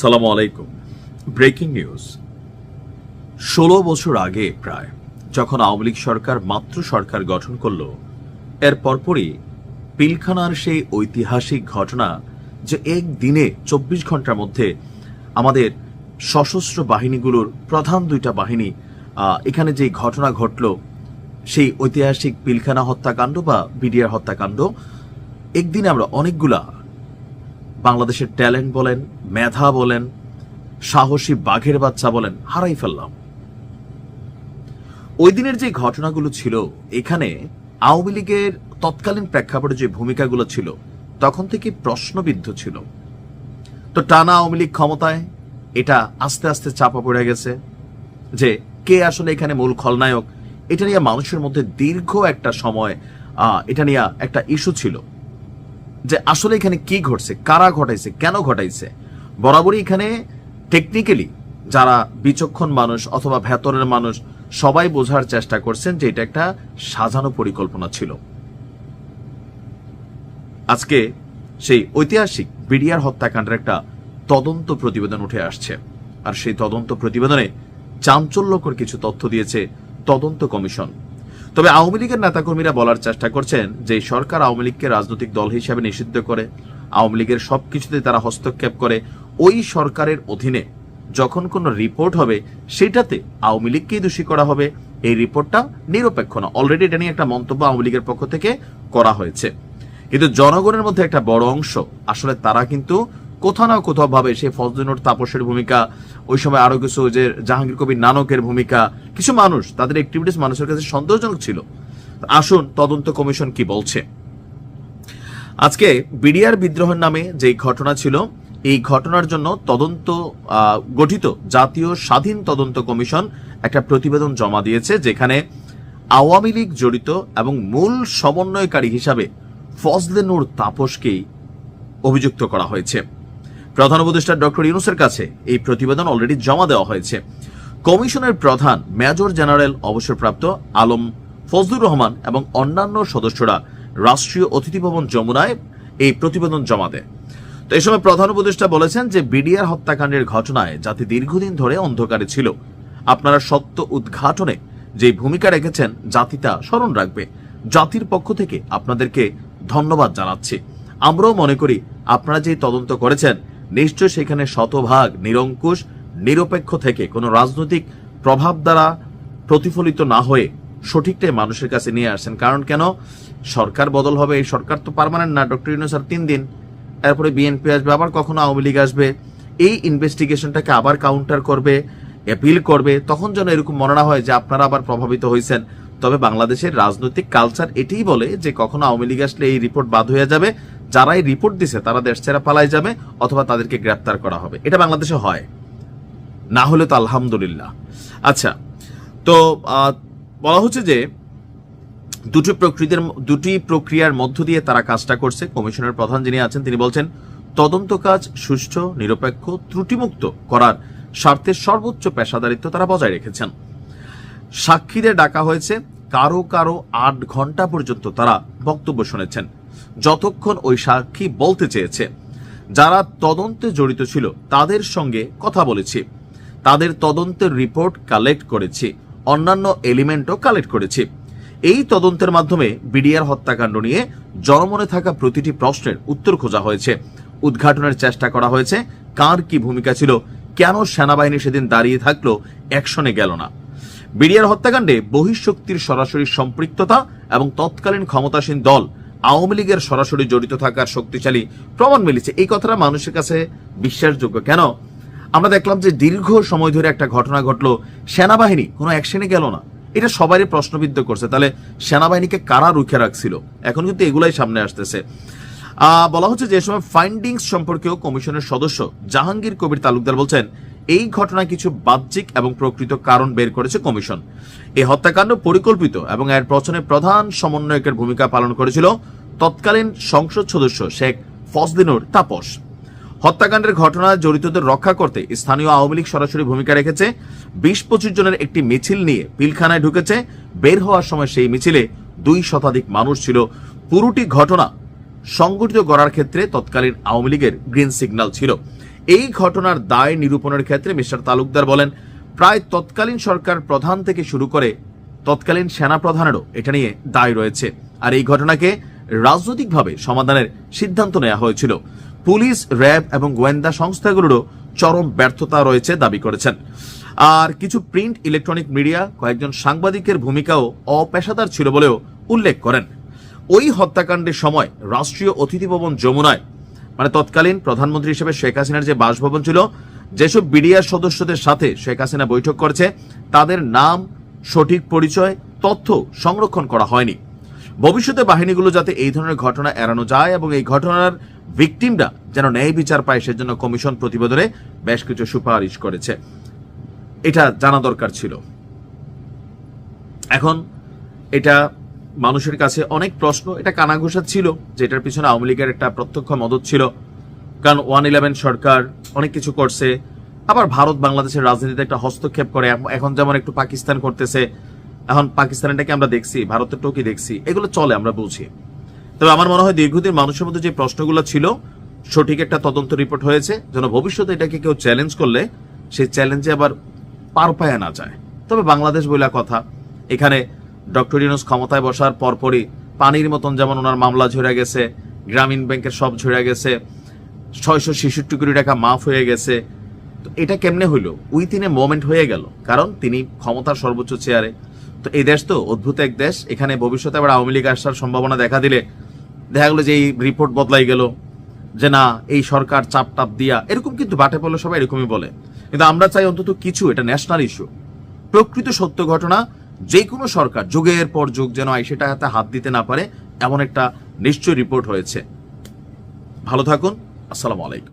সালামু আলাইকুম। Breaking news. ১৬ বছর আগে প্রায় যখন আওয়ামী লীগ সরকার মাত্র সরকার গঠন করল, এর পরপরই পিলখানার সেই ঐতিহাসিক ঘটনা যে একদিনে ২৪ ঘন্টার মধ্যে আমাদের সশস্ত্র বাহিনীগুলোর প্রধান দুইটা বাহিনী এখানে যে ঘটনা ঘটল, সেই ঐতিহাসিক পিলখানা হত্যাকাণ্ড বা বিডিআর হত্যাকাণ্ড, একদিনে আমরা অনেকগুলা বাংলাদেশের ট্যালেন্ট বলেন, মেধা বলেন, সাহসী বাঘের বাচ্চা বলেন, হারাই ফেললাম। ওই দিনের যে ঘটনাগুলো ছিল, এখানে আওয়ামী লীগের তৎকালীন প্রেক্ষাপটে যে ভূমিকাগুলো ছিল তখন থেকে প্রশ্নবিদ্ধ ছিল। তো টানা আওয়ামী লীগ ক্ষমতায়, এটা আস্তে আস্তে চাপা পড়ে গেছে যে কে আসলে এখানে মূল খলনায়ক। এটা নিয়ে মানুষের মধ্যে দীর্ঘ একটা সময় এটা নিয়ে একটা ইস্যু ছিল যে আসলে এখানে কি ঘটছে, কারা ঘটাইছে, কেন ঘটাইছে। বরাবরই এখানে টেকনিক্যালি যারা বিচক্ষণ মানুষ অথবা ভেতরের মানুষ সবাই বোঝার চেষ্টা করছেন যে এটা একটা সাজানো পরিকল্পনা ছিল। আজকে সেই ঐতিহাসিক বিডিআর হত্যাকাণ্ডের একটা তদন্ত প্রতিবেদন উঠে আসছে, আর সেই তদন্ত প্রতিবেদনে চাঞ্চল্যকর কিছু তথ্য দিয়েছে তদন্ত কমিশন। তবে আওয়ামী লীগের নেতাকর্মীরা বলার চেষ্টা করছেন যে সরকার আওয়ামী লীগকে রাজনৈতিক দল হিসেবে নিষিদ্ধ করে, আওয়ামী লীগের সবকিছুতে তারা হস্তক্ষেপ করে। ওই সরকারের অধীনে যখন কোনো রিপোর্ট হবে সেটাতে আওয়ামী লীগকেই দোষী করা হবে। এই রিপোর্টটা নিরপেক্ষ না। অলরেডি এটা নিয়ে একটা মন্তব্য আওয়ামী লীগের পক্ষ থেকে করা হয়েছে, কিন্তু জনগণের মধ্যে একটা বড় অংশ আসলে তারা কিন্তু কোথাও না কোথাও ভাবে সেই ফজলুর তাপসের ভূমিকা, ওই সময় আরো কিছু যে জাহাঙ্গীর কবির নানকের ভূমিকা, কিছু মানুষ তাদের অ্যাক্টিভিটিস মানুষের কাছে সন্দেহজনক ছিল। আসুন তদন্ত কমিশন কি বলছে। আজকে বিডিআর বিদ্রোহের নামে যে ঘটনা ছিল, এই ঘটনার জন্য তদন্ত গঠিত জাতীয় স্বাধীন তদন্ত কমিশন একটা প্রতিবেদন জমা দিয়েছে, যেখানে আওয়ামী লীগ জড়িত এবং মূল সমন্বয়কারী হিসাবে ফজলুর তাপসকেই অভিযুক্ত করা হয়েছে। প্রধান উপদেষ্টা ডক্টর ইউনূসের কাছে এই প্রতিবেদন অলরেডি জমা দেওয়া হয়েছে। কমিশনের প্রধান মেজর জেনারেল অবসরপ্রাপ্ত আলম ফজলুর রহমান এবং অন্যান্য সদস্যরা রাষ্ট্রীয় অতিথি ভবন যমুনায় এই প্রতিবেদন জমা দেয়। তো এই সময় প্রধান উপদেষ্টা বলেছেন যে বিডিআর হত্যাকাণ্ডের ঘটনায় জাতি দীর্ঘদিন ধরে অন্ধকারে ছিল। আপনারা সত্য উদ্ঘাটনে যে ভূমিকা রেখেছেন জাতি তা স্মরণ রাখবে। জাতির পক্ষ থেকে আপনাদেরকে ধন্যবাদ জানাচ্ছি। আমরাও মনে করি আপনারা যে তদন্ত করেছেন নিশ্চয় সেখানে শতভাগ নিরঙ্কুশ, নিরপেক্ষ থেকে কোনো রাজনৈতিক প্রভাব দ্বারা প্রতিফলিত না হয়ে সঠিকটাই মানুষের কাছে নিয়ে আসছেন। কারণ কেন, সরকার বদল হবে, এই সরকার তো পার্মানেন্ট না। ডক্টর ইউনূস আর 3 দিন, এরপরে বিএনপি আসবে, আবার কখনো আওয়ামী লীগ আসবে, এই ইনভেস্টিগেশনটাকে আবার কাউন্টার করবে, অ্যাপিল করবে। তখন যেন এরকম মনে না হয় যে আপনারা আবার প্রভাবিত হয়েছেন। তবে বাংলাদেশের রাজনৈতিক কালচার এটাই বলে যে কখনো আওয়ামী লীগ আসলে এই রিপোর্ট বাদ হয়ে যাবে, যারা এই রিপোর্ট দিছে তারা দেশ ছেড়ে পালাই যাবে অথবা তাদেরকে গ্রেপ্তার করা হবে। এটা বাংলাদেশে হয়, না হলে তো আলহামদুলিল্লাহ। আচ্ছা, তো বলা হচ্ছে যে দুটি প্রক্রিয়ার মধ্য দিয়ে তারা কাজটা করছে। কমিশনের প্রধান যিনি আছেন তিনি বলছেন তদন্ত কাজ সুষ্ঠু, নিরপেক্ষ, ত্রুটিমুক্ত করার স্বার্থে সর্বোচ্চ পেশাদারিত্ব তারা বজায় রেখেছেন। সাক্ষীদের ডাকা হয়েছে, কারো কারো 8 ঘন্টা পর্যন্ত তারা বক্তব্য শুনেছেন, যতক্ষণ ওই সাক্ষী বলতে চেয়েছে। যারা তদন্তে জড়িত ছিল তাদের সঙ্গে কথা বলেছি, তাদের তদন্তের রিপোর্ট কালেক্ট করেছি, অন্যান্য এলিমেন্টও কালেক্ট করেছি। এই তদন্তের মাধ্যমে বিডিআর হত্যাকাণ্ড নিয়ে জনমনে থাকা প্রতিটি প্রশ্নের উত্তর খোঁজা হয়েছে, উদ্ঘাটনের চেষ্টা করা হয়েছে। কার কি ভূমিকা ছিল, কেন সেনাবাহিনী সেদিন দাঁড়িয়ে থাকলো, অ্যাকশনে গেল না। বিডিআর হত্যাকাণ্ডে বহিঃশক্তির সরাসরি সম্পৃক্ততা এবং তৎকালীন ক্ষমতাসীন দল আওয়ামী লীগের সরাসরি জড়িত থাকার শক্তিশালী প্রমাণ মিলেছে। এই কথাটা মানুষের কাছে বিশ্বাসযোগ্য। কেন, আমরা দেখলাম যে দীর্ঘ সময় ধরে একটা ঘটনা ঘটলো, সেনাবাহিনী কোনো অ্যাকশনে গেল না। এটা সবারই প্রশ্নবিদ্ধ করছে, তাহলে সেনাবাহিনীকে কারা রুখে রাখছিল? এখন কিন্তু এগুলাই সামনে আসতেছে। বলা হচ্ছে যে সময় ফাইন্ডিংস সম্পর্কেও কমিশনের সদস্য জাহাঙ্গীর কবির তালুকদার বলছেন এই ঘটনায় কিছু বাহ্যিক এবং প্রকৃত কারণ বের করেছে কমিশন। এই হত্যাকাণ্ড পরিকল্পিত এবং এর পেছনে প্রধান সমন্বয়কের ভূমিকা পালন করেছিল তৎকালীন সংসদ সদস্য শেখ ফজলুর তাপস। হত্যাকাণ্ডের ঘটনায় জড়িতদের রক্ষা করতে স্থানীয় আওয়ামী লীগ সরাসরি ভূমিকা রেখেছে। 20-25 জনের একটি মিছিল নিয়ে পিলখানায় ঢুকেছে। বের হওয়ার সময় সেই মিছিলে 2 শতাধিক মানুষ ছিল। পুরোটি ঘটনা সংগঠিত করার ক্ষেত্রে তৎকালীন আওয়ামী লীগের গ্রিন সিগন্যাল ছিল। এই ঘটনার দায় নিরূপণের ক্ষেত্রে মিস্টার তালুকদার বলেন, প্রায় তৎকালীন সরকার প্রধান থেকে শুরু করে তৎকালীন সেনা প্রধানেরও এটা নিয়ে দায় রয়েছে, আর এই ঘটনাকে রাজনৈতিকভাবে সমাধানের সিদ্ধান্ত নেওয়া হয়েছিল। পুলিশ, র্যাব এবং গোয়েন্দা সংস্থাগুলোরও চরম ব্যর্থতা রয়েছে দাবি করেছেন। আর কিছু প্রিন্ট ইলেকট্রনিক মিডিয়া, কয়েকজন সাংবাদিকের ভূমিকাও অপেশাদার ছিল বলেও উল্লেখ করেন। ওই হত্যাকাণ্ডের সময় রাষ্ট্রীয় অতিথি ভবন যমুনায়, মানে তৎকালীন প্রধানমন্ত্রী হিসেবে শেখ হাসিনার যে বাসভবন ছিল, যেসব বিডিআর সদস্যদের সাথে শেখ হাসিনা বৈঠক করেছে তাদের নাম, সঠিক পরিচয়, তথ্য সংরক্ষণ করা হয়নি। ভবিষ্যতে বাহিনীগুলো যাতে এই ধরনের ঘটনা এড়ানো যায় এবং এই ঘটনার ভিকটিমরা যেন ন্যায় বিচার পায় সেজন্য কমিশন প্রতিবেদনে বেশ কিছু সুপারিশ করেছে। এটা জানা দরকার ছিল। এখন এটা মানুষের কাছে অনেক প্রশ্ন, এটা কানাঘুষা ছিল, যেটার পিছনে আওয়ামী লীগের একটা প্রত্যক্ষ মদত ছিল। কারণ 111 সরকার অনেক কিছু করছে, আবার ভারত বাংলাদেশের রাজনীতিতে একটা হস্তক্ষেপ করে। এখন যেমন একটু পাকিস্তান করতেছে, এখন পাকিস্তানটাকে আমরা দেখছি, ভারতের টোকি দেখছি, এগুলো চলে, আমরা বুঝি। তবে আমার মনে হয় দীর্ঘদিন মানুষের মধ্যে যে প্রশ্নগুলো ছিল, সঠিক একটা তদন্ত রিপোর্ট হয়েছে, যেন ভবিষ্যতে এটাকে কেউ চ্যালেঞ্জ করলে সেই চ্যালেঞ্জে আবার পার পায়া না যায়। তবে বাংলাদেশ বইলা কথা, এখানে ডক্টর ইউনূস ক্ষমতায় বসার পরপরই পানির মতন যেমন ওনার মামলা ঝরে গেছে, গ্রামীণ ব্যাংকের সব ঝরে গেছে, 666 কোটি টাকা মাফ হয়ে গেছে। তো এটা কেমনে হইল? উইথিন এ মোমেন্ট হয়ে গেল, কারণ তিনি ক্ষমতার সর্বোচ্চ চেয়ারে। তো এই দেশ তো অদ্ভুত এক দেশ, এখানে ভবিষ্যতে আবার আওয়ামী লীগ আসার সম্ভাবনা দেখা দিলে দেখা গেলো যে এই রিপোর্ট বদলাই গেল, যে না এই সরকার চাপ টাপ দিয়া, এরকম কিন্তু বাটে পড়লে সবাই এরকমই বলে। কিন্তু আমরা চাই অন্তত কিছু, এটা ন্যাশনাল ইস্যু, প্রকৃত সত্য ঘটনা, যে কোনো সরকার যুগের পর যুগ যেন সেটা হাত দিতে না পারে, এমন একটা নিশ্চয় রিপোর্ট হয়েছে। ভালো থাকুন, আসসালামু আলাইকুম।